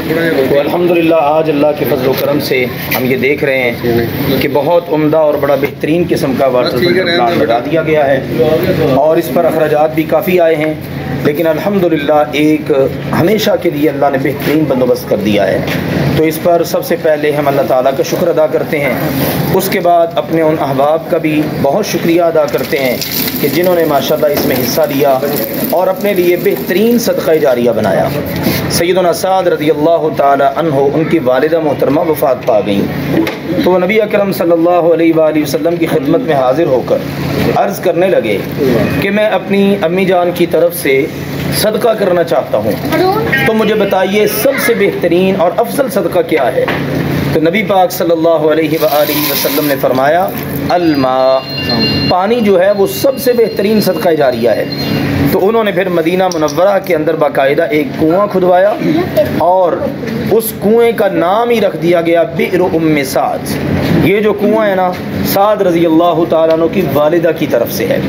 तो अल्हम्दुलिल्लाह आज अल्लाह के फजल करम से हम ये देख रहे हैं कि बहुत उम्दा और बड़ा बेहतरीन किस्म का वाटर प्लान लगा दिया गया है और इस पर अखराजात भी काफ़ी आए हैं, लेकिन अल्हम्दुलिल्लाह एक हमेशा के लिए अल्लाह ने बेहतरीन बंदोबस्त कर दिया है। तो इस पर सबसे पहले हम अल्लाह ताला का शुक्र अदा करते हैं, उसके बाद अपने उन अहबाब का भी बहुत शुक्रिया अदा करते हैं कि जिन्होंने माशाल्लाह इसमें हिस्सा लिया और अपने लिए बेहतरीन सदक़ा जारिया बनाया। सैयदना साद रज़ियल्लाहु ताला अन्हु उनकी वालिदा मोहतरमा वफ़ात पा गई, तो नबी अकरम सल्लल्लाहु अलैहि वसल्लम की खिदमत में हाज़िर होकर अर्ज़ करने लगे कि मैं अपनी अम्मी जान की तरफ से सदका करना चाहता हूँ, तो मुझे बताइए सबसे बेहतरीन और अफजल सदका क्या है। तो नबी पाक सल्लल्लाहु अलैहि वसल्लम ने फरमाया अल्मा, पानी जो है वो सबसे बेहतरीन सदका जारिया है। तो उन्होंने फिर मदीना मुनव्वरा के अंदर बाकायदा एक कुआं खुदवाया और उस कुएं का नाम ही रख दिया गया बि'r उम्मे साद। ये जो कुआं है ना, साद रज़ी अल्लाह तआला अन्हु की वालिदा की तरफ से है।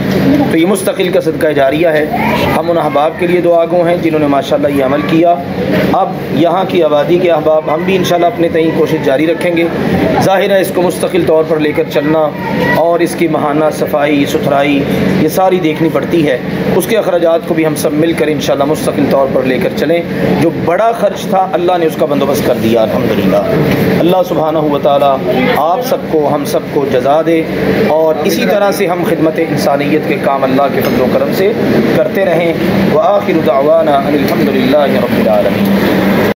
तो ये मुस्तकिल का सदका जारिया है। हम उन अहबाब के लिए दुआ गो हैं जिन्होंने माशाल्लाह ये अमल किया। अब यहाँ की आबादी के अहबाब हम भी इंशाल्लाह अपने तय कोशिश जारी रखेंगे। ज़ाहिर है इसको मुस्तकिल तौर पर लेकर चलना और इसकी महाना सफाई सुथराई ये सारी देखनी पड़ती है। उसके अखराजात को भी हम सब मिलकर इंशाल्लाह मुस्तकिल तौर पर लेकर चलें। जो बड़ा ख़र्च था अल्लाह ने उसका बंदोबस्त कर दिया अल्हम्दुलिल्लाह। अल्लाह सुब्हानहू व तआला आप सबको हम सबको जज़ा दे और इसी तरह से हम खिदमत इंसानियत के काम अल्लाह के फज़ल व करम से करते रहें। व आखिरु दावाना अनिल हम्दुलिल्लाहि रब्बिल आलमीन।